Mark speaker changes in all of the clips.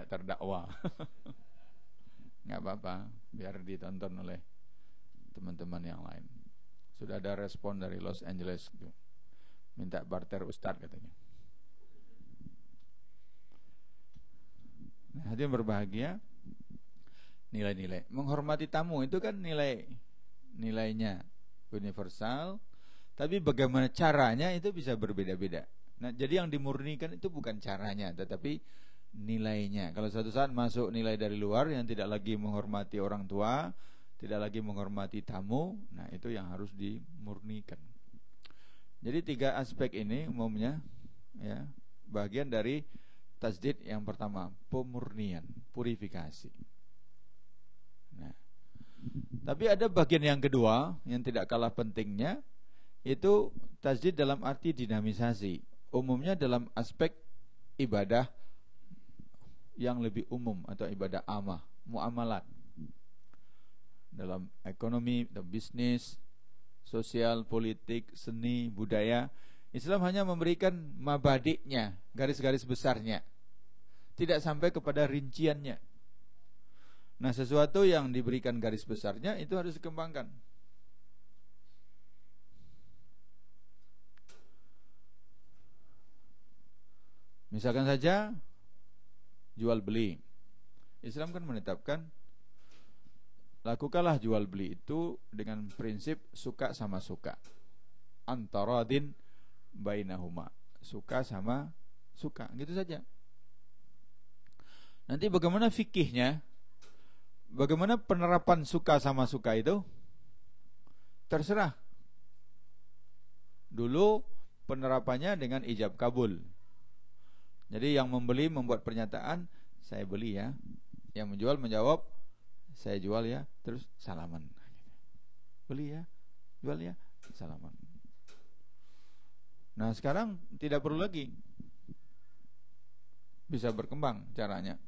Speaker 1: tidak terdakwa. Nggak apa-apa, biar ditonton oleh teman-teman yang lain. Sudah ada respon dari Los Angeles gitu. Minta barter ustadz katanya. Nah, hadirin berbahagia, nilai-nilai menghormati tamu itu kan nilainya universal, tapi bagaimana caranya itu bisa berbeda-beda. Nah, jadi yang dimurnikan itu bukan caranya, tetapi nilainya. Kalau suatu saat masuk nilai dari luar yang tidak lagi menghormati orang tua, tidak lagi menghormati tamu, nah itu yang harus dimurnikan. Jadi 3 aspek ini umumnya ya, bagian dari tajdid yang pertama, pemurnian, purifikasi. Nah, tapi ada bagian yang kedua yang tidak kalah pentingnya, itu tajdid dalam arti dinamisasi. Umumnya dalam aspek ibadah yang lebih umum atau ibadah amah, muamalat. Dalam ekonomi, dalam bisnis, sosial, politik, seni, budaya, Islam hanya memberikan mabadiknya, garis-garis besarnya, tidak sampai kepada rinciannya. Nah, sesuatu yang diberikan garis besarnya itu harus dikembangkan. Misalkan saja jual beli. Islam kan menetapkan lakukanlah jual beli itu dengan prinsip suka sama suka. Antaradin bainahuma. Suka sama suka, gitu saja. Nanti bagaimana fikihnya? Bagaimana penerapan suka sama suka itu? Terserah. Dulu penerapannya dengan ijab kabul. Jadi yang membeli membuat pernyataan, saya beli ya. Yang menjual menjawab, saya jual ya. Terus salaman. Beli ya, jual ya, salaman. Nah, sekarang tidak perlu lagi. Bisa berkembang caranya.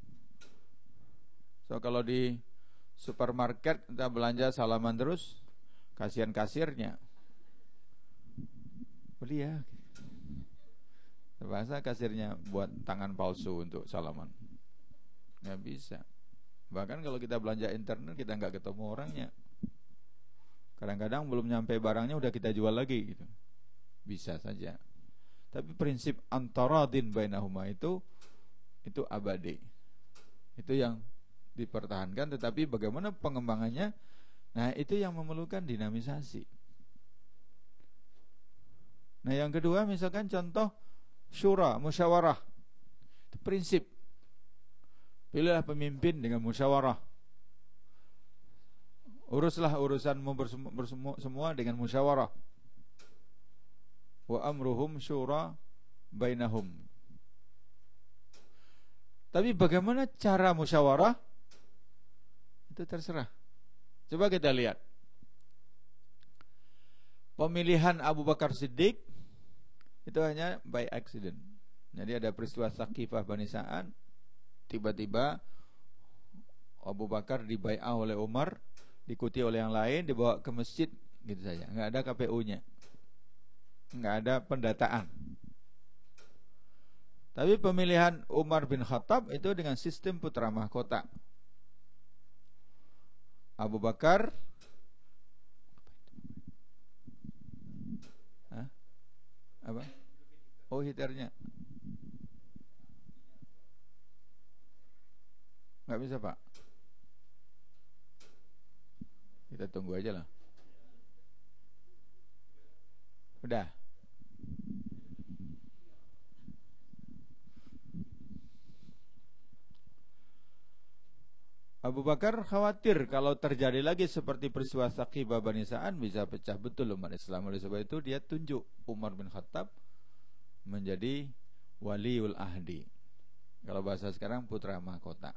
Speaker 1: So, kalau di supermarket kita belanja salaman terus, kasihan kasirnya. Beli ya. Terpaksa kasirnya buat tangan palsu untuk salaman. Nggak bisa. Bahkan kalau kita belanja internet, kita nggak ketemu orangnya. Kadang-kadang belum nyampe barangnya udah kita jual lagi gitu. Bisa saja. Tapi prinsip antaradin bainahuma itu abadi. Itu yang dipertahankan, tetapi bagaimana pengembangannya? Nah, itu yang memerlukan dinamisasi. Nah, yang kedua misalkan contoh syura, musyawarah. Itu prinsip. Pilihlah pemimpin dengan musyawarah. Uruslah urusanmu semua dengan musyawarah. Wa amruhum syura bainahum. Tapi bagaimana cara musyawarah? Itu terserah. Coba kita lihat. Pemilihan Abu Bakar Siddiq itu hanya by accident. Jadi ada peristiwa Saqifah Bani Sa'ad, tiba-tiba Abu Bakar dibai'ah oleh Umar, diikuti oleh yang lain, dibawa ke masjid, gitu saja. Enggak ada KPU-nya. Enggak ada pendataan. Tapi pemilihan Umar bin Khattab itu dengan sistem putra mahkota. Abu Bakar apa? Oh, heaternya nggak bisa, Pak. Kita tunggu aja lah. Udah. Abu Bakar khawatir kalau terjadi lagi seperti peristiwa Saqifah Bani Sa'ad bisa pecah betul umat Islam. Oleh sebab itu dia tunjuk Umar bin Khattab menjadi waliul ahdi. Kalau bahasa sekarang putra mahkota.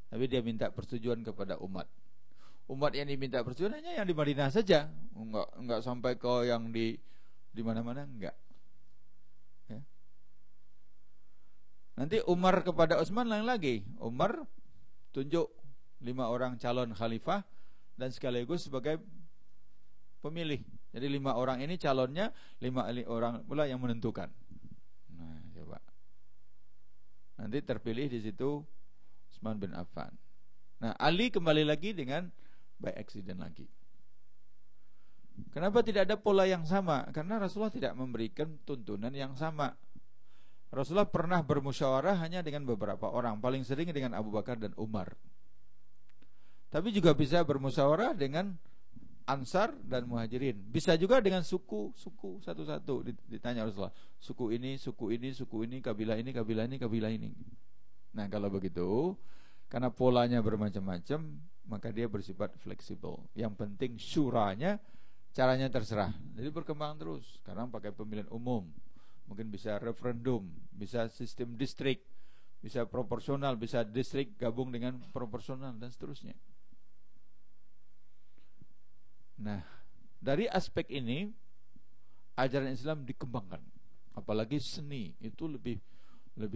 Speaker 1: Tapi dia minta persetujuan kepada umat. Umat yang diminta persetujuan hanya yang di Madinah saja. Enggak sampai ke yang di mana-mana, enggak. Ya. Nanti Umar kepada Utsman lain lagi. Umar tunjuk 5 orang calon khalifah dan sekaligus sebagai pemilih. Jadi 5 orang ini calonnya, 5 orang pula yang menentukan. Nah, coba. Nanti terpilih di situ Utsman bin Affan. Nah, Ali kembali lagi dengan by accident lagi. Kenapa tidak ada pola yang sama? Karena Rasulullah tidak memberikan tuntunan yang sama. Rasulullah pernah bermusyawarah hanya dengan beberapa orang, paling sering dengan Abu Bakar dan Umar. Tapi juga bisa bermusyawarah dengan Ansar dan Muhajirin. Bisa juga dengan suku satu-satu. Ditanya Rasulullah, suku ini, kabilah ini, kabilah ini, kabilah ini. Nah, kalau begitu, karena polanya bermacam-macam, maka dia bersifat fleksibel. Yang penting syuranya, caranya terserah. Jadi berkembang terus. Sekarang pakai pemilihan umum, mungkin bisa referendum, bisa sistem distrik, bisa proporsional, bisa distrik gabung dengan proporsional, dan seterusnya. Nah, dari aspek ini ajaran Islam dikembangkan. Apalagi seni itu lebih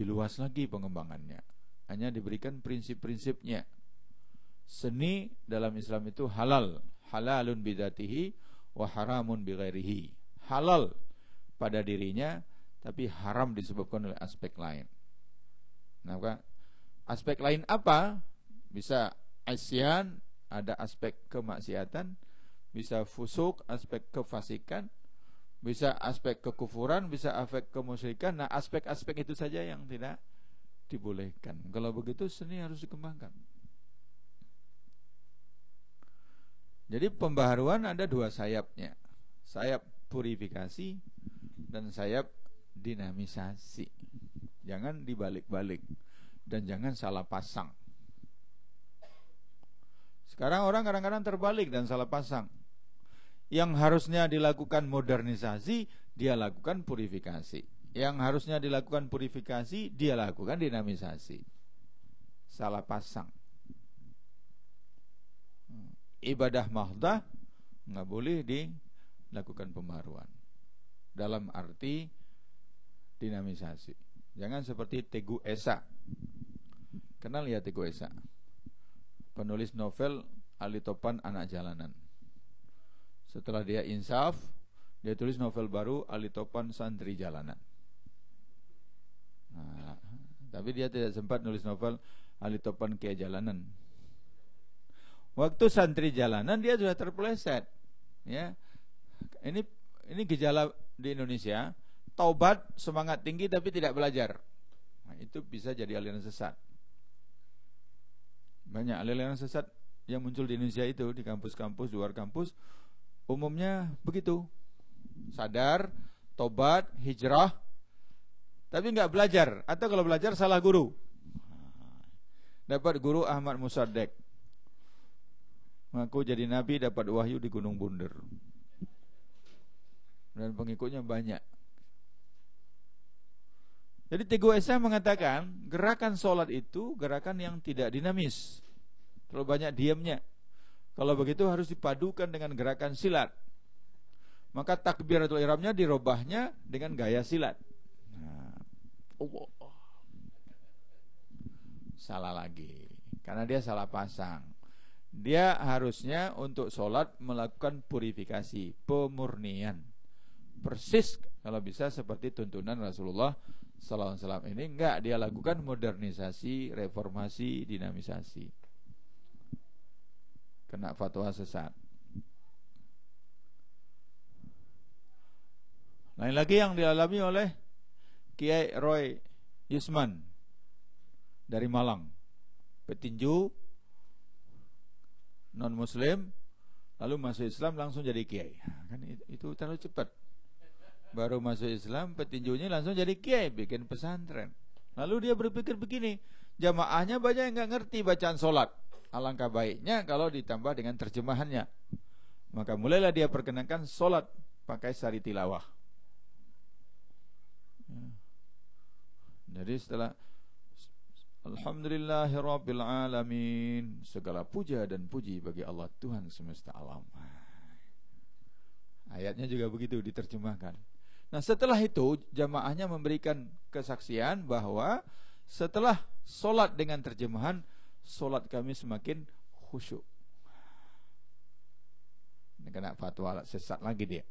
Speaker 1: luas lagi pengembangannya. Hanya diberikan prinsip-prinsipnya. Seni dalam Islam itu halal, halalun bidzatihi wa haramun bighairihi. Halal pada dirinya, tapi haram disebabkan oleh aspek lain. Nah, aspek lain apa? Bisa isyan, ada aspek kemaksiatan, bisa fusuk, aspek kefasikan, bisa aspek kekufuran, bisa aspek kemusyrikan. Nah, aspek-aspek itu saja yang tidak dibolehkan. Kalau begitu seni harus dikembangkan. Jadi pembaharuan ada dua sayapnya. Sayap purifikasi dan sayap dinamisasi. Jangan dibalik-balik dan jangan salah pasang. Sekarang orang kadang-kadang terbalik dan salah pasang. Yang harusnya dilakukan modernisasi, dia lakukan purifikasi. Yang harusnya dilakukan purifikasi, dia lakukan dinamisasi. Salah pasang. Ibadah mahdah nggak boleh dilakukan pembaharuan. Dalam arti dinamisasi. Jangan seperti Teguh Esa. Kenal ya Teguh Esa? Penulis novel Ali Topan Anak Jalanan. Setelah dia insaf, dia tulis novel baru Ali Topan Santri Jalanan. Nah, tapi dia tidak sempat nulis novel Ali Topan Kiai Jalanan. Waktu santri jalanan dia sudah terpeleset. Ya, ini gejala di Indonesia. Taubat, semangat tinggi tapi tidak belajar. Nah, itu bisa jadi aliran sesat. Banyak aliran sesat yang muncul di Indonesia itu, di kampus-kampus, luar kampus, umumnya begitu. Sadar, tobat, hijrah, tapi nggak belajar. Atau kalau belajar salah guru. Dapat guru Ahmad Musaddiq, mengaku jadi nabi, dapat wahyu di Gunung Bunder, dan pengikutnya banyak. Jadi Teguh Esa mengatakan gerakan sholat itu gerakan yang tidak dinamis, terlalu banyak diamnya. Kalau begitu harus dipadukan dengan gerakan silat. Maka takbiratul ihramnya dirubahnya dengan gaya silat. Nah, salah lagi, karena dia salah pasang. Dia harusnya untuk sholat melakukan purifikasi, pemurnian. Persis kalau bisa seperti tuntunan Rasulullah SAW ini, enggak, dia lakukan modernisasi, reformasi, dinamisasi. Kena fatwa sesat. Lain lagi yang dialami oleh Kiai Roy Yusman dari Malang, petinju non muslim, lalu masuk Islam langsung jadi kiai. Kan itu terlalu cepat. Baru masuk Islam, petinjunya langsung jadi kiai, bikin pesantren. Lalu dia berpikir begini, jamaahnya banyak yang nggak ngerti bacaan sholat. Alangkah baiknya kalau ditambah dengan terjemahannya. Maka mulailah dia perkenankan sholat pakai sari tilawah. Jadi setelah Alhamdulillahirabbil alamin, segala puja dan puji bagi Allah Tuhan semesta alam. Ayatnya juga begitu diterjemahkan. Nah, setelah itu jamaahnya memberikan kesaksian bahwa setelah solat dengan terjemahan, solat kami semakin khusyuk. Ini kena fatwa sesat lagi dia.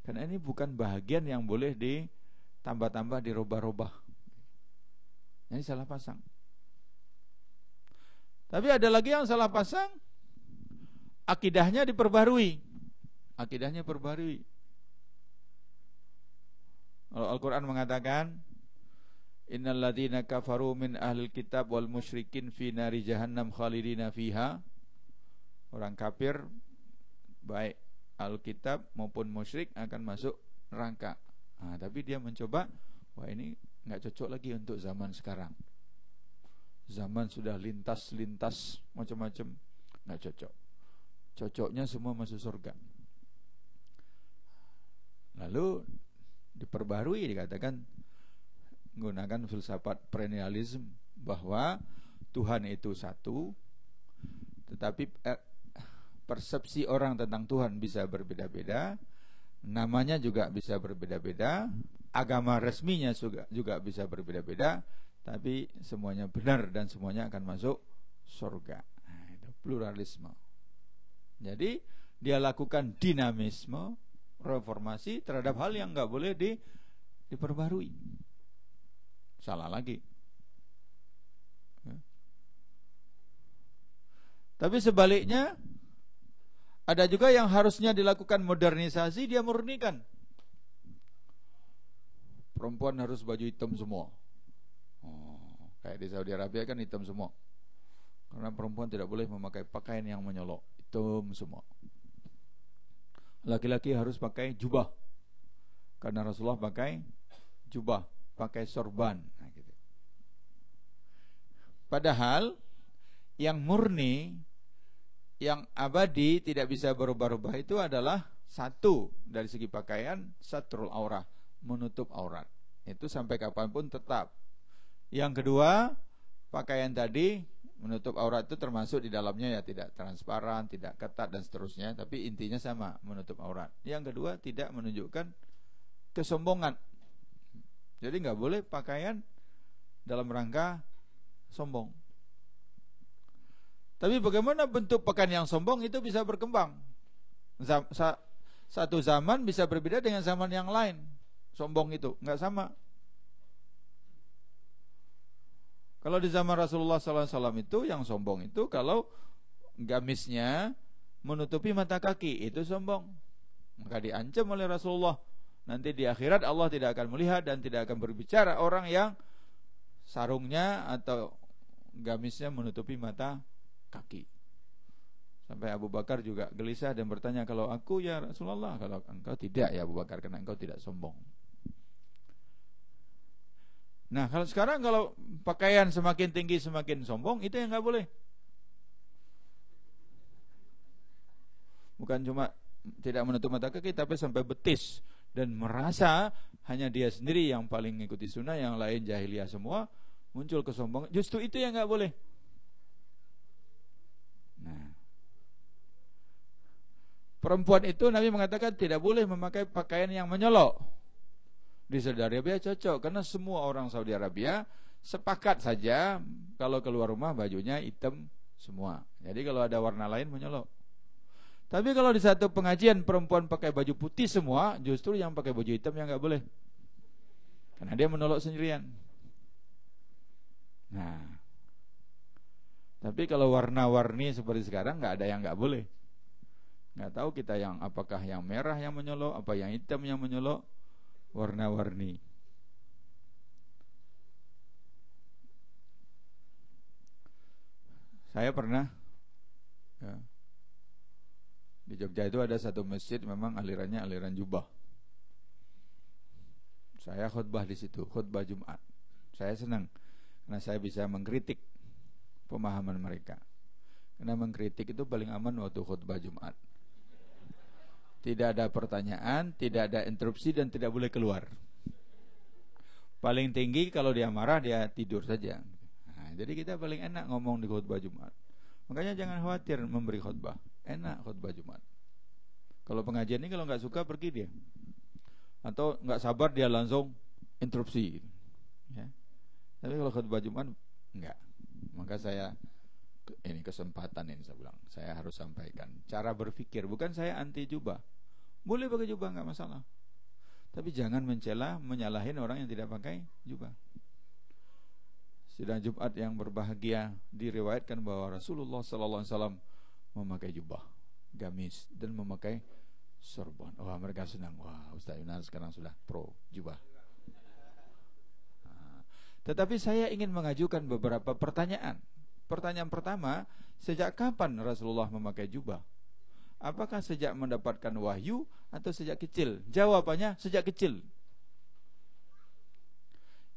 Speaker 1: Karena ini bukan bahagian yang boleh ditambah-tambah, dirubah-rubah. Ini salah pasang. Tapi ada lagi yang salah pasang, akidahnya diperbarui. Akidahnya perbarui. Kalau Al-Quran mengatakan, innal ladzina kafaru min ahlil kitab wal musyrikin fi nari jahannam khalidina fiha. Orang kafir baik Alkitab maupun musyrik akan masuk neraka. Nah, tapi dia mencoba, wah ini enggak cocok lagi untuk zaman sekarang. Zaman sudah lintas macam-macam, enggak cocok. Cocoknya semua masuk surga. Lalu diperbarui, dikatakan menggunakan filsafat perennialism bahwa Tuhan itu satu, tetapi persepsi orang tentang Tuhan bisa berbeda-beda, namanya juga bisa berbeda-beda, agama resminya juga bisa berbeda-beda, tapi semuanya benar dan semuanya akan masuk surga. Nah, itu pluralisme. Jadi dia lakukan dinamisme, reformasi terhadap hal yang nggak boleh diperbarui. Salah lagi. Ya. Tapi sebaliknya ada juga yang harusnya dilakukan modernisasi, dia murnikan. Perempuan harus baju hitam semua. Kayak di Saudi Arabia kan hitam semua. Karena perempuan tidak boleh memakai pakaian yang menyolok, hitam semua. Laki-laki harus pakai jubah, karena Rasulullah pakai jubah, pakai sorban. Nah, gitu. Padahal yang murni, yang abadi, tidak bisa berubah-ubah itu adalah satu, dari segi pakaian, satrul aurah, menutup aurat. Itu sampai kapanpun tetap. Yang kedua, pakaian tadi menutup aurat itu termasuk di dalamnya ya tidak transparan, tidak ketat dan seterusnya, tapi intinya sama, menutup aurat. Yang kedua, tidak menunjukkan kesombongan. Jadi nggak boleh pakaian dalam rangka sombong. Tapi bagaimana bentuk pakaian yang sombong itu bisa berkembang. Satu zaman bisa berbeda dengan zaman yang lain. Sombong itu nggak sama. Kalau di zaman Rasulullah SAW itu yang sombong itu kalau gamisnya menutupi mata kaki, itu sombong. Maka diancam oleh Rasulullah. Nanti di akhirat Allah tidak akan melihat dan tidak akan berbicara orang yang sarungnya atau gamisnya menutupi mata kaki. Sampai Abu Bakar juga gelisah dan bertanya, kalau aku ya Rasulullah, kalau engkau tidak ya Abu Bakar, karena engkau tidak sombong. Nah, kalau sekarang kalau pakaian semakin tinggi semakin sombong, itu yang nggak boleh. Bukan cuma tidak menutup mata kaki, tapi sampai betis dan merasa hanya dia sendiri yang paling mengikuti sunnah, yang lain jahiliyah semua, muncul kesombongan. Justru itu yang nggak boleh. Nah, perempuan itu Nabi mengatakan tidak boleh memakai pakaian yang menyolok. Di Saudi Arabia cocok, karena semua orang Saudi Arabia sepakat saja kalau keluar rumah bajunya hitam semua. Jadi kalau ada warna lain menyolok. Tapi kalau di satu pengajian perempuan pakai baju putih semua, justru yang pakai baju hitam yang nggak boleh, karena dia menolak sendirian. Nah, tapi kalau warna-warni seperti sekarang nggak ada yang nggak boleh. Nggak tahu kita yang apakah yang merah yang menyolok, apa yang hitam yang menyolok. Warna-warni. Saya pernah ya, di Jogja itu ada satu masjid memang alirannya aliran jubah. Saya khutbah di situ, khutbah Jumat. Saya senang karena saya bisa mengkritik pemahaman mereka. Karena mengkritik itu paling aman waktu khutbah Jumat. Tidak ada pertanyaan, tidak ada interupsi, dan tidak boleh keluar. Paling tinggi kalau dia marah, dia tidur saja. Nah, jadi kita paling enak ngomong di khutbah Jumat. Makanya jangan khawatir memberi khutbah. Enak khutbah Jumat. Kalau pengajian ini kalau nggak suka pergi dia. Atau nggak sabar dia langsung interupsi. Ya. Tapi kalau khutbah Jumat enggak. Maka saya ini kesempatan ini saya bilang, saya harus sampaikan cara berpikir. Bukan saya anti jubah. Boleh pakai jubah, enggak masalah. Tapi jangan mencela, menyalahin orang yang tidak pakai jubah. sidang Jumat yang berbahagia, diriwayatkan bahwa Rasulullah sallallahu alaihi wasallam memakai jubah, gamis dan memakai sorban. Wah, mereka senang. Wah, Ustaz Yunar sekarang sudah pro jubah. Tetapi saya ingin mengajukan beberapa pertanyaan. Pertanyaan pertama, sejak kapan Rasulullah memakai jubah? Apakah sejak mendapatkan wahyu atau sejak kecil? Jawabannya sejak kecil.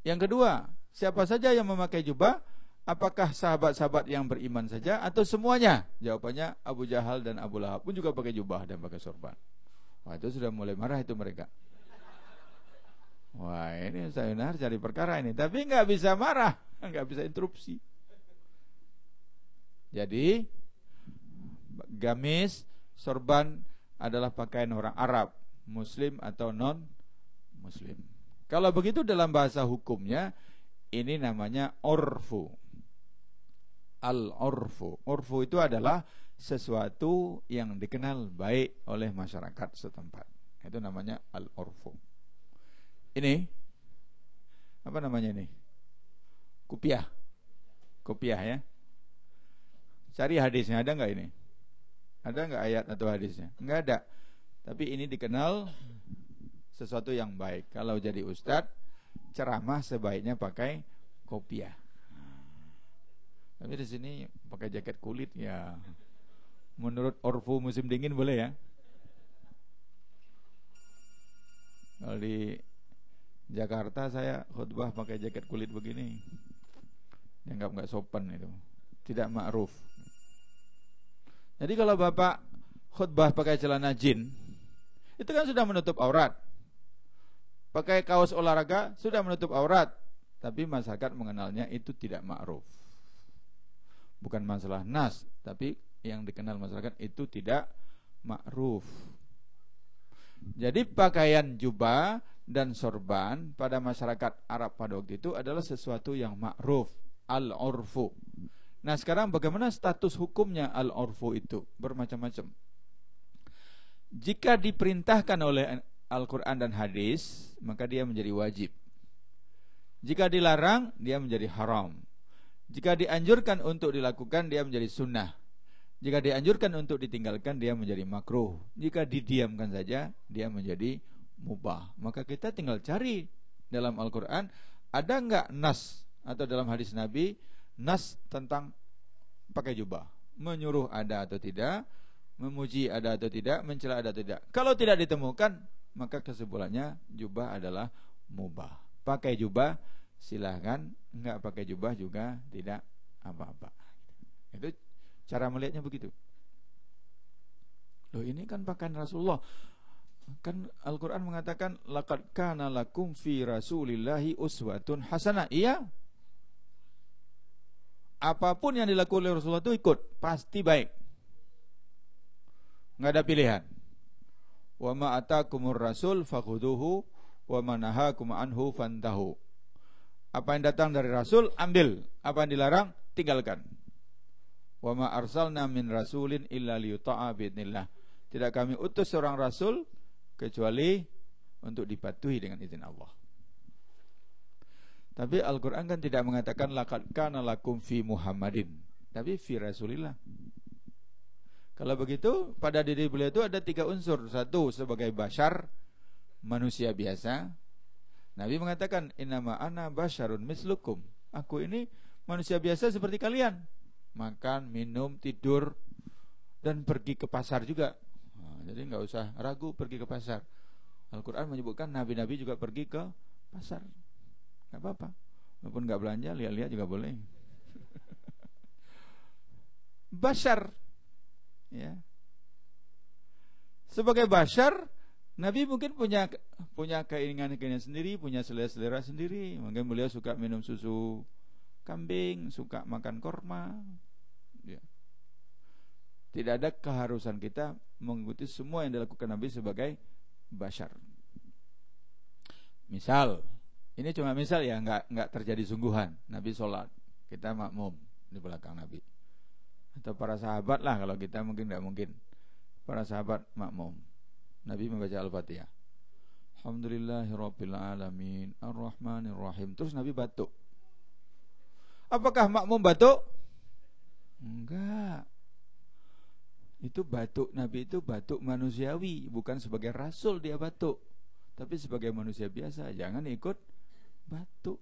Speaker 1: Yang kedua, siapa saja yang memakai jubah? Apakah sahabat-sahabat yang beriman saja atau semuanya? Jawabannya Abu Jahal dan Abu Lahab pun juga pakai jubah dan pakai sorban. Wah, itu sudah mulai marah itu mereka. Wah, ini saya benar cari perkara ini, tapi nggak bisa marah, nggak bisa interupsi. Jadi gamis, sorban adalah pakaian orang Arab, Muslim atau non Muslim. Kalau begitu dalam bahasa hukumnya ini namanya orfu. Al-orfu. Orfu itu adalah sesuatu yang dikenal baik oleh masyarakat setempat. Itu namanya al-orfu. Ini apa namanya ini? Kopiah. Kopiah ya. Cari hadisnya, ada enggak ini? Ada enggak ayat atau hadisnya? Enggak ada. Tapi ini dikenal sesuatu yang baik. Kalau jadi ustadz, ceramah sebaiknya pakai kopiah. Tapi di sini pakai jaket kulit ya. Menurut orfu musim dingin boleh ya. Kalau di Jakarta saya khutbah pakai jaket kulit begini, dianggap nggak sopan itu, tidak ma'ruf. Jadi kalau bapak khutbah pakai celana jin, itu kan sudah menutup aurat. Pakai kaos olahraga sudah menutup aurat, tapi masyarakat mengenalnya itu tidak ma'ruf. Bukan masalah nas, tapi yang dikenal masyarakat itu tidak ma'ruf. Jadi pakaian jubah dan sorban pada masyarakat Arab pada waktu itu adalah sesuatu yang ma'ruf, al-urfu. Nah sekarang bagaimana status hukumnya al-urfu itu? Bermacam-macam. Jika diperintahkan oleh Al-Quran dan hadis, maka dia menjadi wajib. Jika dilarang, dia menjadi haram. Jika dianjurkan untuk dilakukan, dia menjadi sunnah. Jika dianjurkan untuk ditinggalkan, dia menjadi makruh. Jika didiamkan saja, dia menjadi mubah. Maka kita tinggal cari dalam Al-Quran, ada enggak nas atau dalam hadis Nabi nas tentang pakai jubah, menyuruh ada atau tidak, memuji ada atau tidak, mencela ada atau tidak. Kalau tidak ditemukan, maka kesimpulannya jubah adalah mubah. Pakai jubah silahkan, enggak pakai jubah juga tidak apa-apa. Itu cara melihatnya begitu. Loh, ini kan pakaian Rasulullah. Kan Al-Quran mengatakan laqad kana lakum fi rasulillahi uswatun hasanah. Iya, apapun yang dilakukan oleh Rasulullah itu ikut, pasti baik, nggak ada pilihan. Wa ma atakumur rasul fakhuduhu wa ma nahakum anhu fantahu. Apa yang datang dari Rasul ambil, apa yang dilarang tinggalkan. Wa ma arsalna min rasulin illa liyuta'a bi'idznillah. Tidak kami utus seorang rasul kecuali untuk dipatuhi dengan izin Allah. Tapi Al-Quran kan tidak mengatakan laqad kana lakum fi Muhammadin, tapi fi Rasulillah. Kalau begitu pada diri beliau itu ada 3 unsur. Satu, sebagai bashar, manusia biasa. Nabi mengatakan innama ana basyarun mislukum. Aku ini manusia biasa seperti kalian. Makan, minum, tidur, dan pergi ke pasar juga. Jadi nggak usah ragu pergi ke pasar. Al-Quran menyebutkan nabi-nabi juga pergi ke pasar. Nggak apa-apa. Walaupun nggak belanja, lihat-lihat juga boleh. Bashar, ya. Sebagai bashar, Nabi mungkin punya keinginan-keinginan sendiri, punya selera-selera sendiri. Mungkin beliau suka minum susu kambing, suka makan korma. Ya. Tidak ada keharusan kita mengikuti semua yang dilakukan Nabi sebagai bashar. Misal, ini cuma misal ya, enggak terjadi sungguhan. Nabi sholat, kita makmum di belakang Nabi. Atau para sahabat lah, kalau kita mungkin enggak mungkin. Para sahabat makmum. Nabi membaca Al-Fatihah. Alhamdulillahirabbil alamin, Ar-Rahmanir Rahim. Terus Nabi batuk. Apakah makmum batuk? Enggak. Itu batuk Nabi itu batuk manusiawi, bukan sebagai rasul dia batuk, tapi sebagai manusia biasa. Jangan ikut batuk.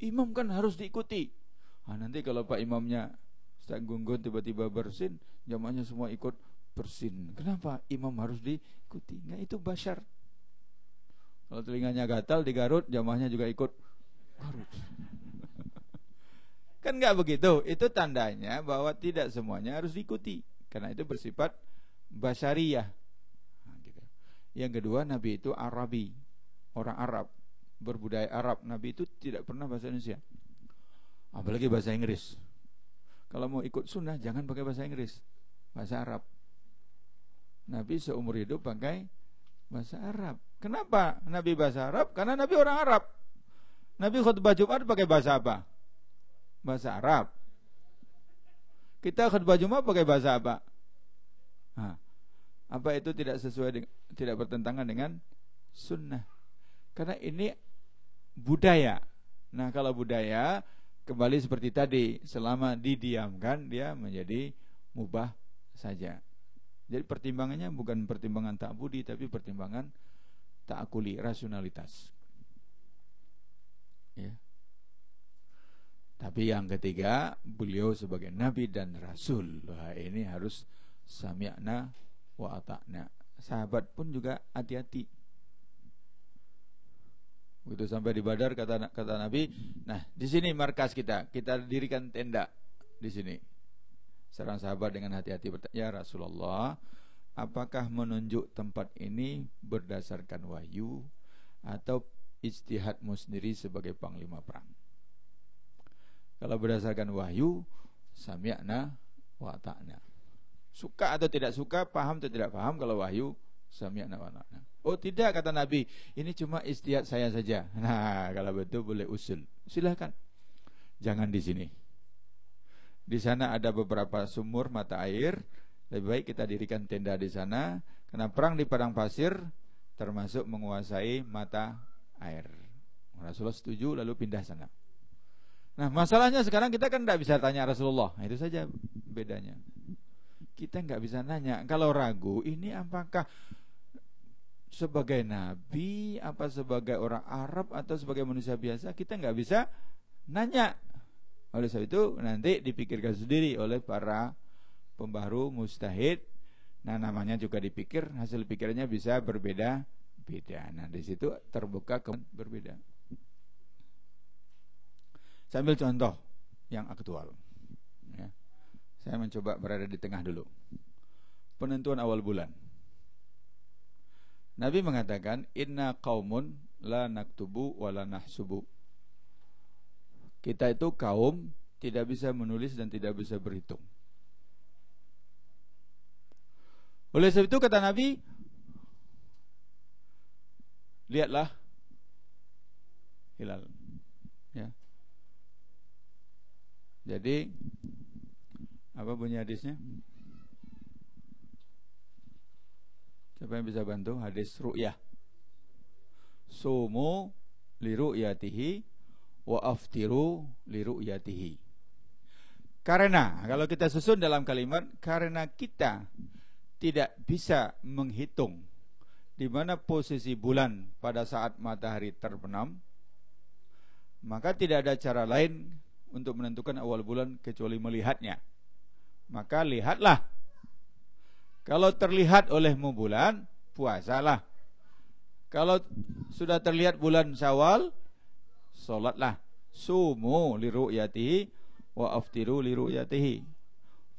Speaker 1: Imam kan harus diikuti. Nanti kalau Pak Imamnya Ustaz Gunggun tiba-tiba bersin, jamaahnya semua ikut bersin. Kenapa? Imam harus diikuti. Enggak, itu basyar. Kalau telinganya gatal digarut, jamaahnya juga ikut garut. Kan enggak begitu. Itu tandanya bahwa tidak semuanya harus diikuti, karena itu bersifat basyariyah. Gitu. Yang kedua, Nabi itu Arabi, orang Arab, berbudaya Arab. Nabi itu tidak pernah bahasa Indonesia, apalagi bahasa Inggris. Kalau mau ikut sunnah jangan pakai bahasa Inggris, bahasa Arab. Nabi seumur hidup pakai bahasa Arab. Kenapa Nabi bahasa Arab? Karena Nabi orang Arab. Nabi khutbah Jumat pakai bahasa apa? Bahasa Arab. Kita khutbah Jumat pakai bahasa apa? Apa itu tidak sesuai dengan, tidak bertentangan dengan sunnah? Karena ini budaya. Nah, kalau budaya kembali seperti tadi, selama didiamkan dia menjadi mubah saja. Jadi pertimbangannya bukan pertimbangan ta'budi, tapi pertimbangan ta'akuli, rasionalitas. Ya. Tapi yang ketiga, beliau sebagai Nabi dan Rasul. Wah, ini harus sami'na wa ata'na. Sahabat pun juga hati-hati. Begitu sampai di Badar kata Nabi, nah di sini markas kita dirikan tenda di sini. Seorang sahabat dengan hati-hati bertanya, ya Rasulullah, apakah menunjuk tempat ini berdasarkan wahyu atau ijtihadmu sendiri sebagai panglima perang? Kalau berdasarkan wahyu, sami'na wa ta'na. Suka atau tidak suka, paham atau tidak paham, kalau wahyu sami'na wa ta'na. Oh tidak, kata Nabi, ini cuma ijtihad saya saja. Nah, kalau betul boleh usul. Silakan. Jangan di sini. Di sana ada beberapa sumur mata air. Lebih baik kita dirikan tenda di sana, karena perang di padang pasir termasuk menguasai mata air. Rasulullah setuju, lalu pindah sana. Nah, masalahnya sekarang kita kan tidak bisa tanya Rasulullah. Nah, itu saja bedanya. Kita nggak bisa nanya. Kalau ragu, ini apakah sebagai nabi, apa sebagai orang Arab, atau sebagai manusia biasa, kita nggak bisa nanya. Oleh sebab itu nanti dipikirkan sendiri oleh para pembaharu mujtahid. Nah, namanya juga dipikir, hasil pikirannya bisa berbeda-beda. Nah, di situ terbuka berbeda. Saya ambil contoh yang aktual. Ya. Saya mencoba berada di tengah dulu. Penentuan awal bulan. Nabi mengatakan, inna qaumun la naktubu wa la nahsubu. Kita itu kaum tidak bisa menulis dan tidak bisa berhitung. Oleh sebab itu kata Nabi, lihatlah hilal. Ya. Jadi apa bunyi hadisnya? Siapa yang bisa bantu? Hadis ru'yah. Sumu li ru'yatihi wa aftiru li ru'yatihi. Karena, kalau kita susun dalam kalimat, karena kita tidak bisa menghitung di mana posisi bulan pada saat matahari terbenam, maka tidak ada cara lain untuk menentukan awal bulan kecuali melihatnya. Maka lihatlah. Kalau terlihat olehmu bulan, puasalah. Kalau sudah terlihat bulan Syawal, salatlah. Sumu li ru'yatihi wa aftiru li ru'yatihi.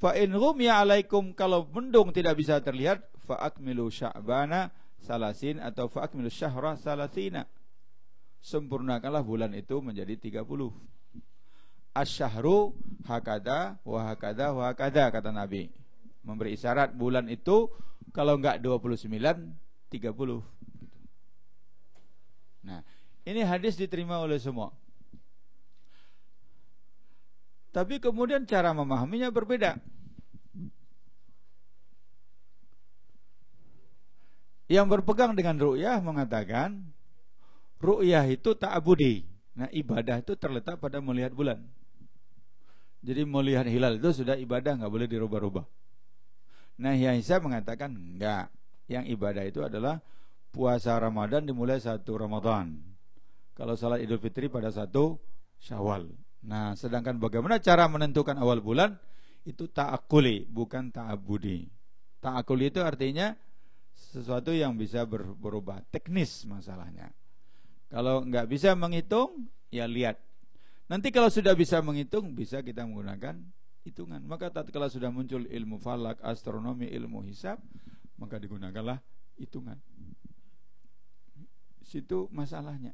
Speaker 1: Fa in ghumya alaikum, kalau mendung tidak bisa terlihat, fa akmilu sya'bana salasin atau fa akmilu syahra salasina. Sempurnakanlah bulan itu menjadi 30. Asyahru hakada wa hakada wa hakada, kata Nabi. Memberi isyarat bulan itu kalau enggak 29, 30. Nah, ini hadis diterima oleh semua. Tapi kemudian cara memahaminya berbeda. Yang berpegang dengan ru'yah mengatakan ru'yah itu ta'abudi, Nah, ibadah itu terletak pada melihat bulan. Jadi melihat hilal itu sudah ibadah, nggak boleh dirubah-rubah. Nah, Hyai Hisab mengatakan enggak. Yang ibadah itu adalah puasa Ramadan dimulai 1 Ramadan. Kalau salat Idul Fitri pada 1 Syawal. Nah, sedangkan bagaimana cara menentukan awal bulan itu ta'akuli, bukan ta'abudi. Ta'akuli itu artinya sesuatu yang bisa berubah, teknis masalahnya. Kalau enggak bisa menghitung, ya lihat. Nanti kalau sudah bisa menghitung, bisa kita menggunakan hitungan. Maka tatkala sudah muncul ilmu falak, astronomi, ilmu hisab, maka digunakanlah hitungan. Situ masalahnya.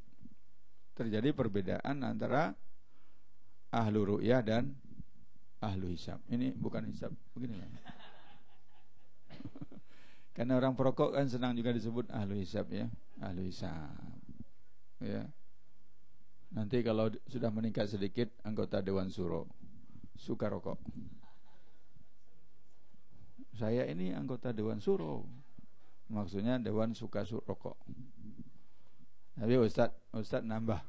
Speaker 1: Terjadi perbedaan antara ahlu ru'yah dan ahlu hisab. Ini bukan hisab, begini ya. Karena orang perokok kan senang juga disebut ahlu hisab ya, ahlu hisab. Ya. Nanti kalau sudah meningkat sedikit anggota Dewan Suro suka rokok. Saya ini anggota Dewan Suro, maksudnya Dewan suka rokok. Tapi Ustadz nambah,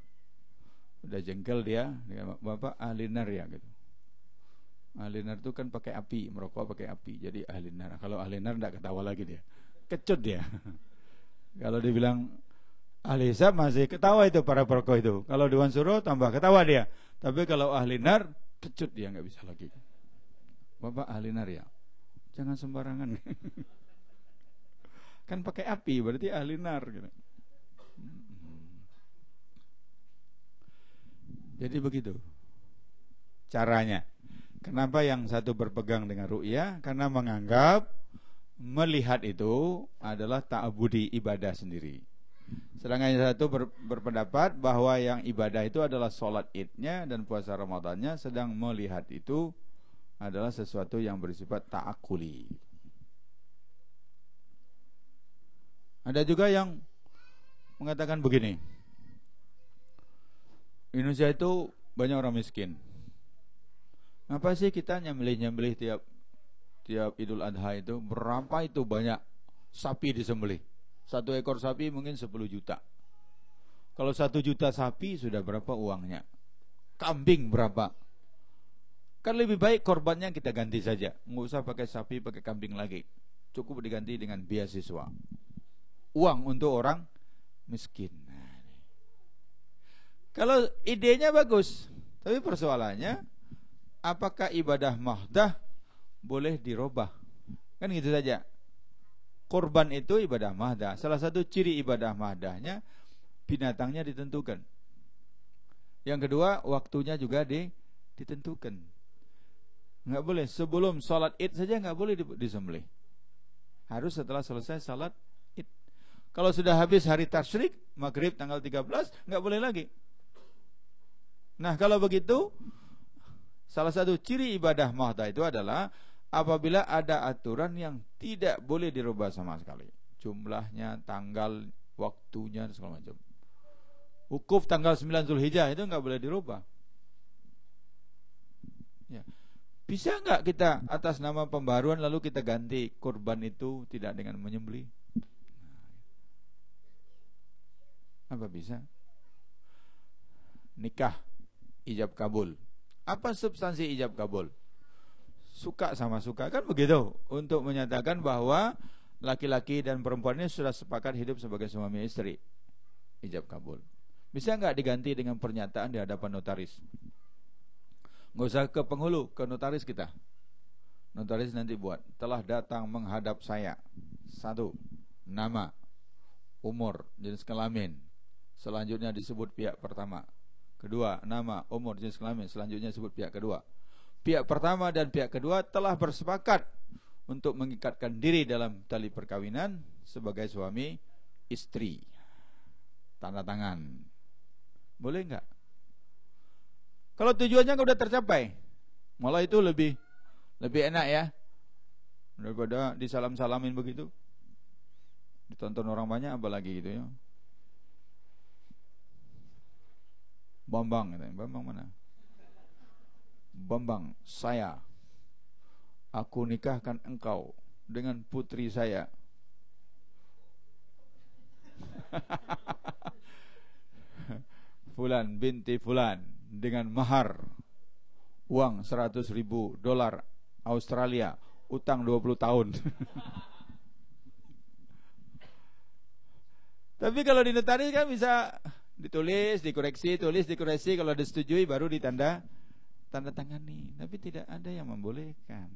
Speaker 1: udah jengkel dia Bapak ahli nar ya gitu. Ahli nar itu kan pakai api, merokok pakai api, jadi ahli nar. Kalau ahli nar enggak ketawa lagi dia, kecut dia. Kalau dibilang ahli hisab masih ketawa itu para perokok itu. Kalau Dewan Suro tambah ketawa dia. Tapi kalau ahli nar, kecut dia, nggak bisa lagi. Bapak ahli nar ya, jangan sembarangan. Kan pakai api, berarti ahli nar gitu. Jadi begitu caranya. Kenapa yang satu berpegang dengan ru'yah? Karena menganggap melihat itu adalah ta'abudi, ibadah sendiri. Sedangkan yang satu berpendapat bahwa yang ibadah itu adalah sholat idnya dan puasa Ramadannya, sedang melihat itu adalah sesuatu yang bersifat ta'akuli. Ada juga yang mengatakan begini, Indonesia itu banyak orang miskin. Kenapa sih kita nyembelih-nyembelih tiap Idul Adha itu? Berapa itu banyak sapi disembelih? 1 ekor sapi mungkin 10 juta. Kalau 1 juta sapi sudah berapa uangnya? Kambing berapa? Kan lebih baik korbannya kita ganti saja. Nggak usah pakai sapi, pakai kambing lagi. Cukup diganti dengan beasiswa. Uang untuk orang miskin. Kalau idenya bagus, tapi persoalannya apakah ibadah mahdah boleh dirubah? Kan gitu saja. Korban itu ibadah mahdah. Salah satu ciri ibadah mahdahnya binatangnya ditentukan. Yang kedua, waktunya juga ditentukan. Enggak boleh sebelum salat Id saja enggak boleh disembelih. Harus setelah selesai salat Id. Kalau sudah habis hari tasyrik, maghrib tanggal 13, enggak boleh lagi. Nah, kalau begitu salah satu ciri ibadah mahdah itu adalah apabila ada aturan yang tidak boleh dirubah sama sekali. Jumlahnya, tanggal, waktunya, dan segala macam. Wukuf tanggal 9 Zulhijjah itu enggak boleh dirubah. Ya. Bisa enggak kita atas nama pembaruan lalu kita ganti kurban itu tidak dengan menyembelih? Apa bisa? Nikah, ijab kabul. Apa substansi ijab kabul? Suka sama suka, kan begitu, untuk menyatakan bahwa laki-laki dan perempuan ini sudah sepakat hidup sebagai suami istri. Ijab kabul. Bisa enggak diganti dengan pernyataan di hadapan notaris? Enggak usah ke penghulu, ke notaris kita. Notaris nanti buat, telah datang menghadap saya. 1, nama, umur, jenis kelamin. Selanjutnya disebut pihak pertama. Kedua, nama, umur, jenis kelamin. Selanjutnya disebut pihak kedua. Pihak pertama dan pihak kedua telah bersepakat untuk mengikatkan diri dalam tali perkawinan sebagai suami istri. Tanda tangan. Boleh enggak? Kalau tujuannya sudah tercapai, malah itu lebih enak ya, daripada disalam-salamin begitu. Ditonton orang banyak apalagi gitu ya. Bambang, Bambang mana? Bambang, aku nikahkan engkau dengan putri saya. Fulan binti Fulan dengan mahar uang 100.000 dolar Australia, utang 20 tahun. Tapi kalau di notaris kan bisa ditulis, dikoreksi, tulis, dikoreksi, kalau disetujui baru tanda tangani. Tapi tidak ada yang membolehkan.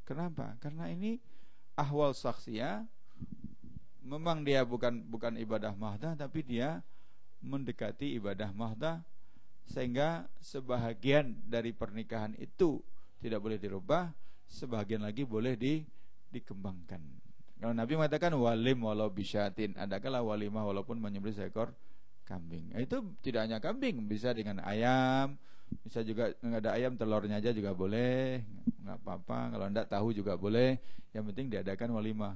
Speaker 1: Kenapa? Karena ini ahwal saksiyah. Memang dia bukan ibadah mahdah, tapi dia mendekati ibadah mahdah, sehingga sebahagian dari pernikahan itu tidak boleh dirubah, sebahagian lagi boleh dikembangkan. Kalau Nabi mengatakan walim walau bisyatin, adakala walimah walaupun menyembelih seekor kambing. Itu tidak hanya kambing, bisa dengan ayam, bisa juga nggak ada ayam, telurnya aja juga boleh, nggak apa-apa. Kalau enggak tahu juga boleh, yang penting diadakan walimah.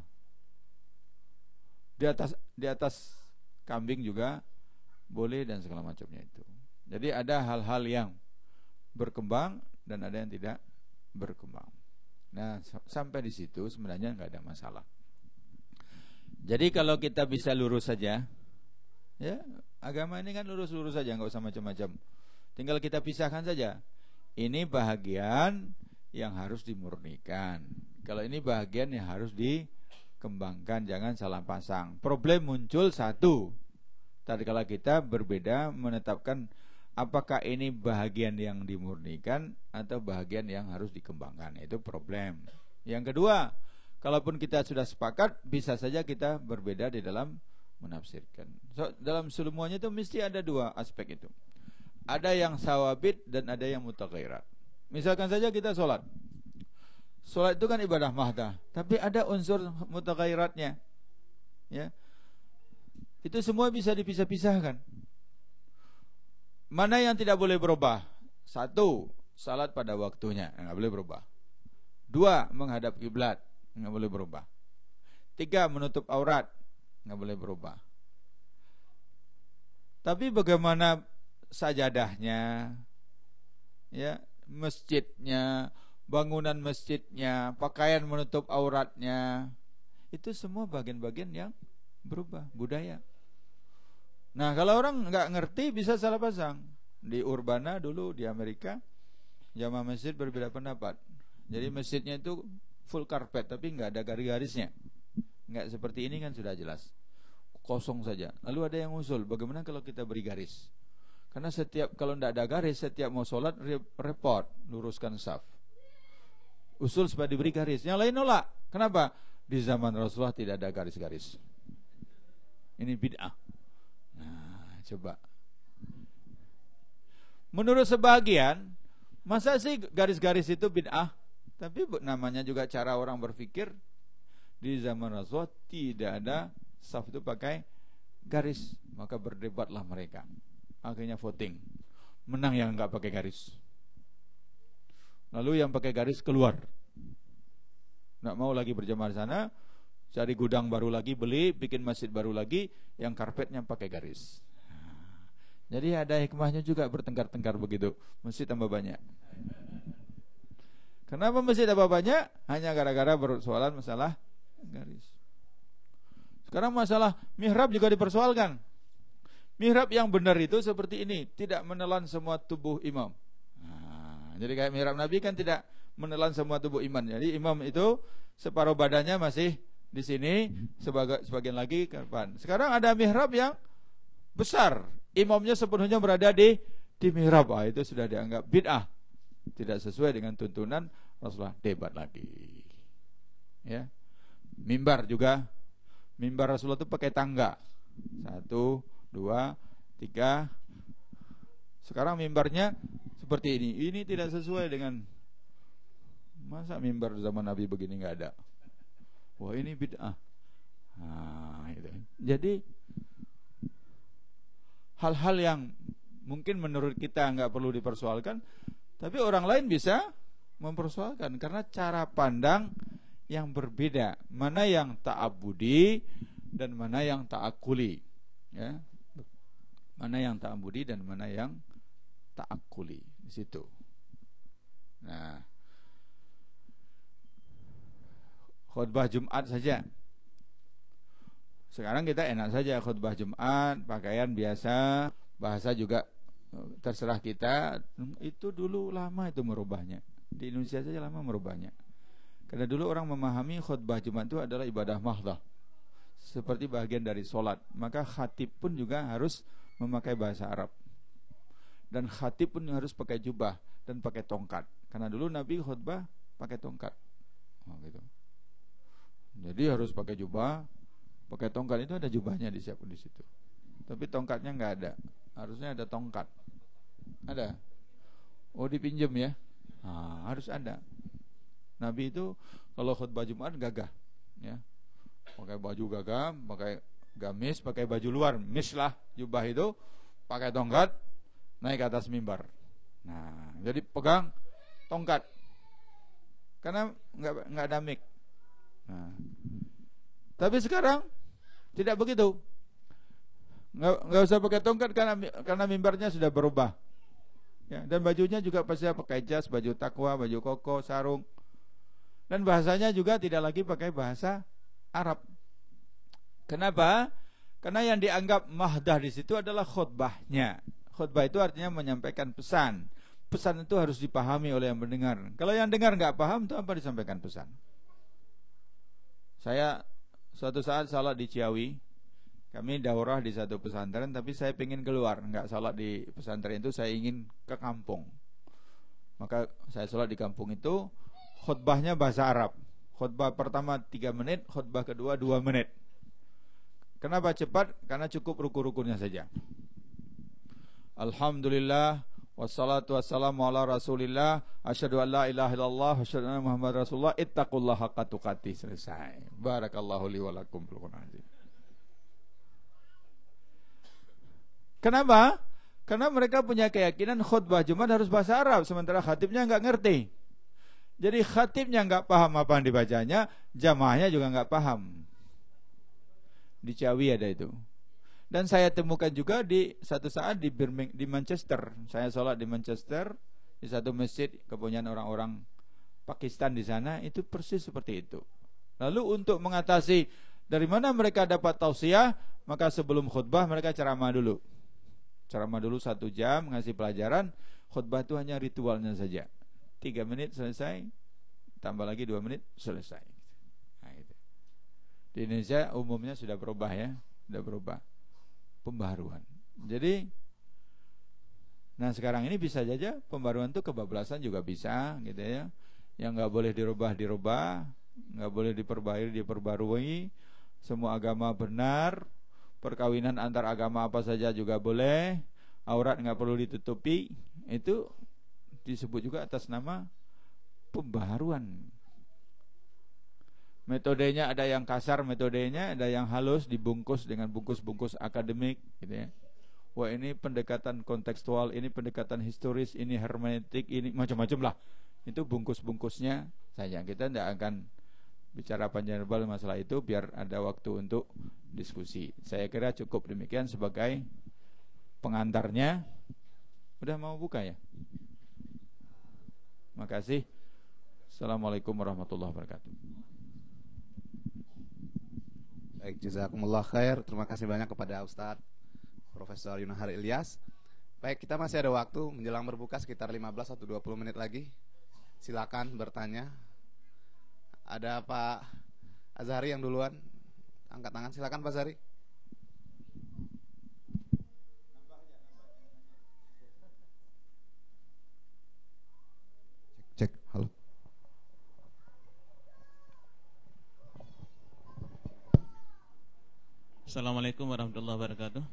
Speaker 1: Di atas kambing juga boleh dan segala macamnya itu. Jadi ada hal-hal yang berkembang dan ada yang tidak berkembang. Nah, sampai di situ sebenarnya nggak ada masalah. Jadi kalau kita bisa lurus saja, ya agama ini kan lurus-lurus saja, nggak usah macam-macam. Tinggal kita pisahkan saja. Ini bahagian yang harus dimurnikan. Kalau ini bahagian yang harus dikembangkan, jangan salah pasang. Problem muncul satu. Tatkala kita berbeda menetapkan apakah ini bahagian yang dimurnikan atau bahagian yang harus dikembangkan. Itu problem. Yang kedua, kalaupun kita sudah sepakat, bisa saja kita berbeda di dalam menafsirkan. Dalam semuanya itu mesti ada dua aspek itu. Ada yang sawabit dan ada yang mutaghairat. Misalkan saja kita sholat. Sholat itu kan ibadah mahdah, tapi ada unsur mutaghairatnya. Ya. Itu semua bisa dipisah-pisahkan. Mana yang tidak boleh berubah? Satu, salat pada waktunya, enggak boleh berubah. Dua, menghadap kiblat, enggak boleh berubah. Tiga, menutup aurat, enggak boleh berubah. Tapi bagaimana sajadahnya, ya, masjidnya, bangunan masjidnya, pakaian menutup auratnya, itu semua bagian-bagian yang berubah, budaya. Nah, kalau orang nggak ngerti bisa salah pasang. Di Urbana dulu di Amerika, jamaah masjid berbeda pendapat. Jadi masjidnya itu full karpet tapi nggak ada garis-garisnya. Nggak seperti ini kan sudah jelas, kosong saja. Lalu ada yang usul, bagaimana kalau kita beri garis? Karena kalau nggak ada garis, setiap mau sholat repot luruskan saf. Usul supaya diberi garis. Yang lain nolak. Kenapa? Di zaman Rasulullah tidak ada garis-garis. Ini bid'ah. Nah, coba. Menurut sebagian, masa sih garis-garis itu bid'ah? Tapi namanya juga cara orang berpikir. Di zaman Rasulullah tidak ada saf itu pakai garis. Maka berdebatlah mereka. Akhirnya voting. Menang yang enggak pakai garis. Lalu yang pakai garis keluar. Enggak mau lagi berjamaah di sana. Cari gudang baru lagi, beli, bikin masjid baru lagi, yang karpetnya pakai garis. Jadi ada hikmahnya juga bertengkar-tengkar begitu. Masjid tambah banyak. Kenapa masjid tambah banyak? Hanya gara-gara bersoalan masalah garis. Sekarang masalah mihrab juga dipersoalkan. Mihrab yang benar itu seperti ini, tidak menelan semua tubuh imam. Nah, jadi kayak mihrab Nabi kan tidak menelan semua tubuh imam. Jadi imam itu separuh badannya masih di sini, sebagian lagi ke depan. Sekarang ada mihrab yang besar, imamnya sepenuhnya berada di mihrab. Itu sudah dianggap bid'ah, tidak sesuai dengan tuntunan Rasulullah. Debat lagi. Ya, mimbar juga, mimbar Rasulullah itu pakai tangga, 1, 2, 3. Sekarang mimbarnya seperti ini. Ini tidak sesuai dengan, masa mimbar zaman Nabi begini nggak ada. Wah, ini bid'ah. Nah, itu. Jadi hal-hal yang mungkin menurut kita nggak perlu dipersoalkan, tapi orang lain bisa mempersoalkan karena cara pandang yang berbeda. Mana yang ta'abudi dan mana yang ta'akuli, ya. Mana yang ta'abudi dan mana yang ta'akuli di situ. Nah, khutbah Jumat saja. Sekarang kita enak saja khutbah Jumat, pakaian biasa, Bahasa juga terserah kita. Itu dulu lama itu merubahnya. Di Indonesia saja lama merubahnya. Karena dulu orang memahami khutbah Jumat itu adalah ibadah mahdhah, seperti bagian dari sholat. Maka khatib pun juga harus memakai bahasa Arab, dan khatib pun harus pakai jubah dan pakai tongkat. Karena dulu Nabi khutbah pakai tongkat, gitu. Jadi harus pakai jubah, pakai tongkat. Itu ada jubahnya disiapkan di situ. Tapi tongkatnya nggak ada. Harusnya ada tongkat. Ada? Oh, dipinjam ya? Harus ada. Nabi itu kalau khutbah Jumat gagah, ya. Pakai baju gagah, pakai gamis, pakai baju luar, mislah jubah itu, pakai tongkat, naik ke atas mimbar. Nah, jadi pegang tongkat. Karena nggak ada mic. Nah. Tapi sekarang tidak begitu. Nggak usah pakai tongkat karena mimbarnya sudah berubah. Ya, dan bajunya juga pasti pakai jas, baju takwa, baju koko, sarung. Dan bahasanya juga tidak lagi pakai bahasa Arab. Kenapa? Karena yang dianggap mahdah di situ adalah khutbahnya. Khutbah itu artinya menyampaikan pesan. Pesan itu harus dipahami oleh yang mendengar. Kalau yang dengar nggak paham, itu apa disampaikan pesan? Saya suatu saat salat di Ciawi. Kami daurah di satu pesantren, tapi saya ingin keluar, nggak salat di pesantren itu, saya ingin ke kampung. Maka saya salat di kampung itu. Khutbahnya bahasa Arab. Khutbah pertama 3 menit, khutbah kedua 2 menit. Kenapa cepat? Karena cukup ruku-rukunya saja. Alhamdulillah, wassalatu wassalamu ala Rasulillah, asyhadu an la ilaha illallah, asyhadu anna Muhammad Rasulullah, ittaqullaha haqqa tuqatih. Selesai. Barakallahu li wa lakum fil Qur'an. Kenapa? Karena mereka punya keyakinan khutbah Jumat harus bahasa Arab, sementara khatibnya enggak ngerti. Jadi khatibnya nggak paham apa yang dibacanya, jamaahnya juga nggak paham. Di Ciawi ada itu. Dan saya temukan juga di satu saat di Manchester. Saya sholat di Manchester di satu masjid kepunyaan orang-orang Pakistan di sana, itu persis seperti itu. Lalu untuk mengatasi dari mana mereka dapat tausiah, maka sebelum khutbah mereka ceramah dulu. Ceramah dulu 1 jam, ngasih pelajaran. Khutbah itu hanya ritualnya saja. 3 menit selesai, tambah lagi 2 menit selesai. Nah, gitu. Di Indonesia umumnya sudah berubah ya, sudah berubah, pembaharuan. Jadi, nah sekarang ini bisa saja pembaharuan itu kebablasan juga bisa, gitu ya. Yang nggak boleh dirubah, nggak boleh diperbarui. Semua agama benar, perkawinan antar agama apa saja juga boleh, aurat nggak perlu ditutupi, itu disebut juga atas nama pembaharuan. Metodenya ada yang kasar, metodenya ada yang halus, dibungkus dengan bungkus-bungkus akademik, gitu ya. Wah, ini pendekatan kontekstual, ini pendekatan historis, ini hermeneutik, ini macam-macam lah. Itu bungkus-bungkusnya saja. Kita tidak akan bicara panjang lebar masalah itu, biar ada waktu untuk diskusi. Saya kira cukup demikian sebagai pengantarnya. Udah mau buka ya? Makasih. Assalamualaikum warahmatullahi wabarakatuh.
Speaker 2: Baik, jazakumullah khair. Terima kasih banyak kepada Ustadz Profesor Yunahar Ilyas. Baik, kita masih ada waktu menjelang berbuka sekitar 15 atau 20 menit lagi. Silakan bertanya. Ada Pak Azhari yang duluan angkat tangan. Silakan Pak Azhari. Cek, halo.
Speaker 3: Assalamualaikum warahmatullahi wabarakatuh.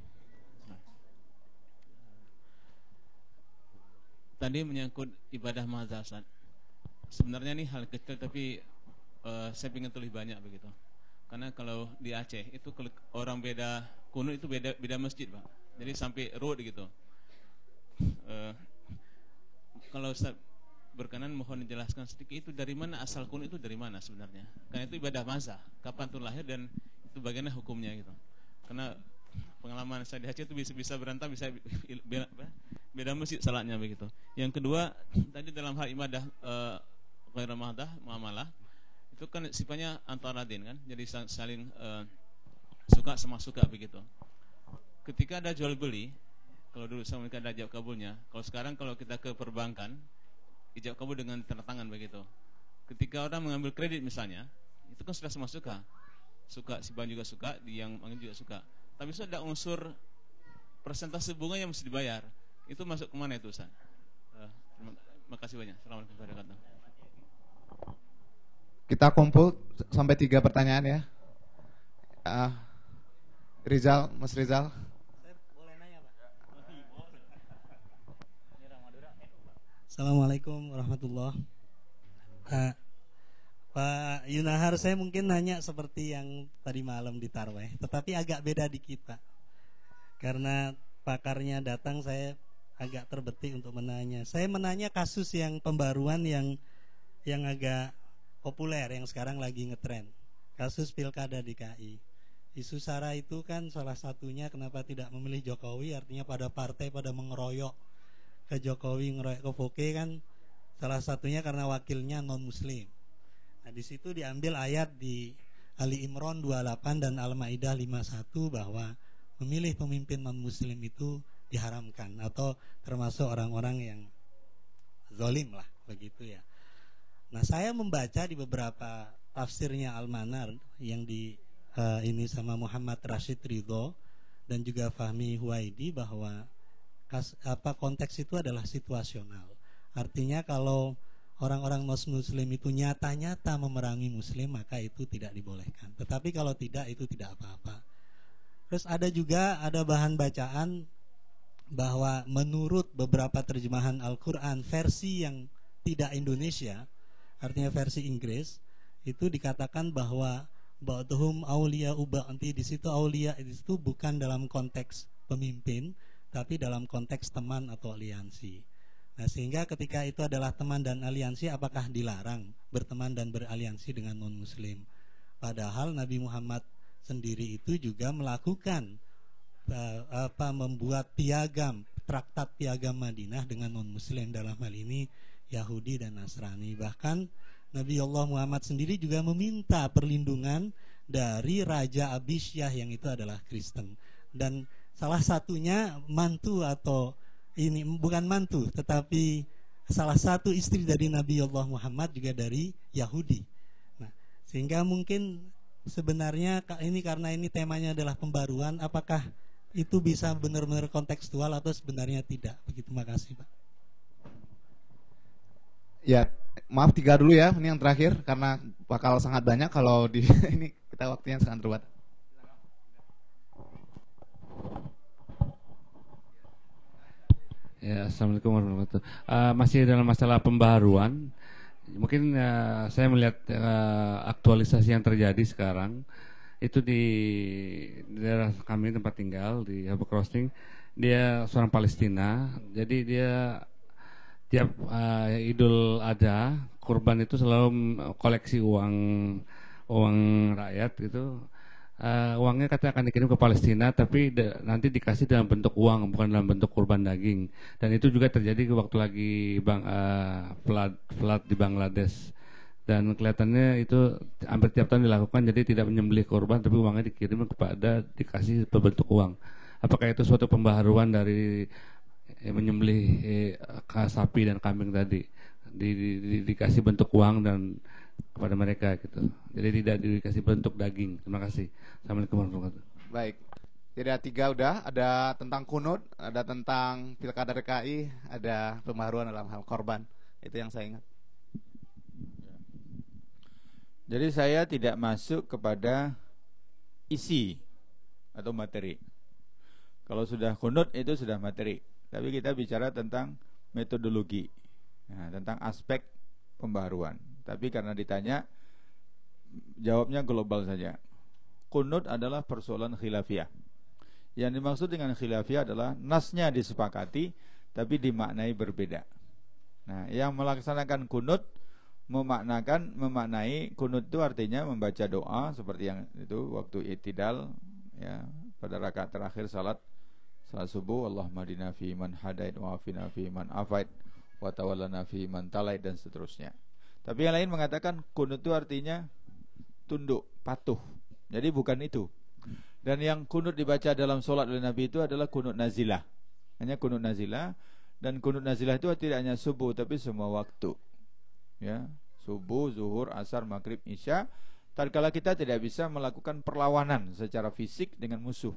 Speaker 3: Tadi menyangkut ibadah mazhar. Sebenarnya ini hal kecil, tapi saya ingin lebih banyak begitu. Karena kalau di Aceh itu orang beda kunut itu beda masjid, Pak. Jadi sampai road gitu. Kalau Ustaz berkenan mohon dijelaskan sedikit, itu dari mana asal kunut itu, dari mana sebenarnya? Karena itu ibadah mazhar, kapan itu lahir dan itu bagaimana hukumnya gitu. Karena pengalaman saya di Aceh itu bisa berantem, bisa beda masjid salatnya begitu. Yang kedua, tadi dalam hal ibadah ghairu mahdah, muamalah, itu kan sifatnya antaradin kan, jadi saling suka sama suka begitu. Ketika ada jual beli, Kalau dulu sama ada ijab kabulnya. Kalau sekarang kalau kita ke perbankan, ijab kabul dengan tanda tangan begitu. Ketika orang mengambil kredit misalnya, itu kan sudah semua suka. Suka, si bank juga suka, yang mengambil juga suka. Tapi sudah ada unsur persentase bunga yang mesti dibayar. Itu masuk kemana itu Ustaz? Terima kasih banyak. Assalamualaikum warahmatullahi wabarakatuh.
Speaker 2: Kita kumpul sampai 3 pertanyaan ya. Rizal, Mas Rizal.
Speaker 4: Assalamualaikum warahmatullahi wabarakatuh. Pak Yunahar, saya mungkin nanya seperti yang tadi malam di Tarweh, tetapi agak beda dikit Pak. Karena pakarnya datang, saya agak terbetik untuk menanya. Saya menanya kasus yang pembaruan yang agak populer, yang sekarang lagi ngetren. Kasus Pilkada DKI. Isu SARA itu kan salah satunya kenapa tidak memilih Jokowi, artinya pada partai pada mengeroyok ke Jokowi, ngeroyok ke Foke kan salah satunya karena wakilnya non-muslim. Nah, di situ diambil ayat di Ali Imran 28 dan Al-Maidah 51 bahwa memilih pemimpin non-muslim itu diharamkan atau termasuk orang-orang yang zalim lah begitu ya. Nah, saya membaca di beberapa tafsirnya Al-Manar yang ini sama Muhammad Rashid Ridho dan juga Fahmi Huwaidi bahwa konteks itu adalah situasional. Artinya kalau orang-orang non-muslim itu nyata-nyata memerangi muslim, maka itu tidak dibolehkan. Tetapi kalau tidak, itu tidak apa-apa. Terus ada bahan bacaan bahwa menurut beberapa terjemahan Al-Quran versi yang tidak Indonesia, artinya versi Inggris, itu dikatakan bahwa ba'duhum auliya ba'di, di situ auliya itu bukan dalam konteks pemimpin, tapi dalam konteks teman atau aliansi. Nah, sehingga ketika itu adalah teman dan aliansi, apakah dilarang berteman dan beraliansi dengan non-muslim? Padahal Nabi Muhammad sendiri itu juga melakukan membuat piagam, traktat piagam Madinah dengan non-muslim, dalam hal ini Yahudi dan Nasrani. Bahkan Nabi Allah Muhammad sendiri juga meminta perlindungan dari Raja Abisyah yang itu adalah Kristen. Dan salah satunya mantu atau ini bukan mantu, tetapi salah satu istri dari Nabi Allah Muhammad juga dari Yahudi. Nah, sehingga mungkin sebenarnya ini karena ini temanya adalah pembaruan, apakah itu bisa benar-benar kontekstual atau sebenarnya tidak? Begitu, makasih Pak.
Speaker 2: Ya, maaf 3 dulu ya, ini yang terakhir karena bakal sangat banyak kalau di ini kita waktunya sangat terbatas.
Speaker 5: Ya, assalamualaikum warahmatullahi wabarakatuh. Masih dalam masalah pembaharuan, mungkin saya melihat aktualisasi yang terjadi sekarang itu di daerah kami tempat tinggal di Harbour Crossing. Dia seorang Palestina, jadi dia tiap Idul Adha kurban itu selalu koleksi uang rakyat gitu. Uangnya katanya akan dikirim ke Palestina, tapi nanti dikasih dalam bentuk uang, bukan dalam bentuk kurban daging. Dan itu juga terjadi waktu lagi flood di Bangladesh. Dan kelihatannya itu hampir tiap tahun dilakukan, jadi tidak menyembelih kurban, tapi uangnya dikirim dikasih berbentuk uang. Apakah itu suatu pembaharuan dari menyembelih sapi dan kambing tadi, dikasih bentuk uang dan kepada mereka gitu. Jadi tidak dikasih bentuk daging. Terima kasih. Assalamualaikum warahmatullahi wabarakatuh.
Speaker 2: Baik. Jadi ada 3 udah, ada tentang kunut, ada tentang Pilkada DKI, ada pembaharuan dalam hal korban. Itu yang saya ingat.
Speaker 1: Jadi saya tidak masuk kepada isi atau materi. Kalau sudah kunut itu sudah materi. Tapi kita bicara tentang metodologi, tentang aspek pembaharuan. Tapi karena ditanya, jawabnya global saja. Kunut adalah persoalan khilafiyah. Yang dimaksud dengan khilafiyah adalah nasnya disepakati, tapi dimaknai berbeda. Nah, yang melaksanakan kunut memaknai kunut itu artinya membaca doa seperti yang itu waktu i'tidal, ya, pada rakaat terakhir salat subuh, Allahumma hadina fi man hadait wa afina fi man afait wa tawallana fi man talait, dan seterusnya. Tapi yang lain mengatakan kunut itu artinya tunduk, patuh. Jadi bukan itu. Dan yang kunut dibaca dalam sholat oleh Nabi itu adalah kunut nazilah. hanya kunut nazilah. Dan kunut nazilah itu tidak hanya subuh tapi semua waktu. Ya, subuh, zuhur, asar, maghrib, isya. Tatkala kita tidak bisa melakukan perlawanan secara fisik dengan musuh.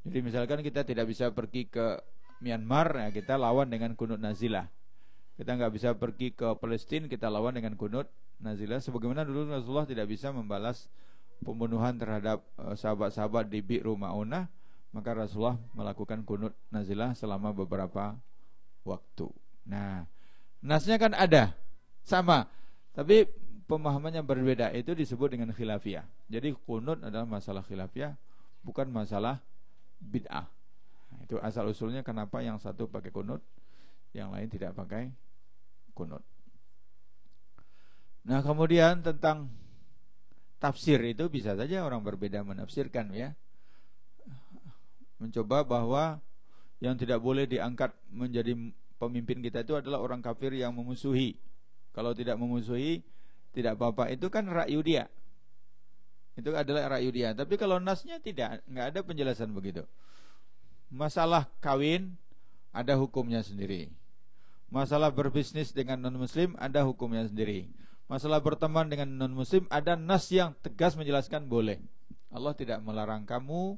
Speaker 1: Jadi misalkan kita tidak bisa pergi ke Myanmar, ya kita lawan dengan kunut nazilah. Kita nggak bisa pergi ke Palestina, kita lawan dengan kunut nazilah. Sebagaimana dulu Rasulullah tidak bisa membalas pembunuhan terhadap sahabat-sahabat di Bi'ru Ma'unah, maka Rasulullah melakukan kunut nazilah selama beberapa waktu. Nah, nasnya kan ada, sama, tapi pemahamannya berbeda. Itu disebut dengan khilafiyah. Jadi kunut adalah masalah khilafiyah, bukan masalah bid'ah. Nah, itu asal usulnya kenapa yang satu pakai kunut, yang lain tidak pakai kunut. Nah, kemudian tentang tafsir itu bisa saja orang berbeda menafsirkan, ya. Mencoba bahwa yang tidak boleh diangkat menjadi pemimpin kita itu adalah orang kafir yang memusuhi. Kalau tidak memusuhi tidak apa-apa, itu kan ra'yu dia. Itu adalah ra'yu dia. Tapi kalau nasnya tidak, enggak ada penjelasan begitu. Masalah kawin ada hukumnya sendiri. Masalah berbisnis dengan non-muslim ada hukumnya sendiri. Masalah berteman dengan non-muslim ada nas yang tegas menjelaskan boleh. Allah tidak melarang kamu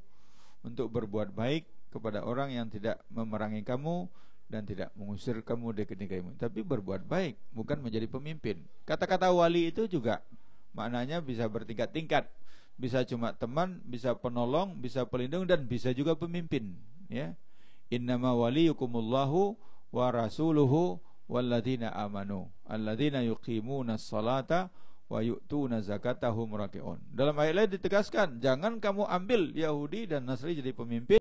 Speaker 1: untuk berbuat baik kepada orang yang tidak memerangi kamu dan tidak mengusir kamu dari negerimu, tapi berbuat baik, bukan menjadi pemimpin. Kata-kata wali itu juga maknanya bisa bertingkat-tingkat. Bisa cuma teman, bisa penolong, bisa pelindung, dan bisa juga pemimpin, ya. Innama waliyukumullahu wa rasuluhu walladzina amanu alladzina yuqimunas salata wa yu'tuna zakatahum raki'un. Dalam ayat lain ditegaskan, jangan kamu ambil Yahudi dan Nasrani jadi pemimpin,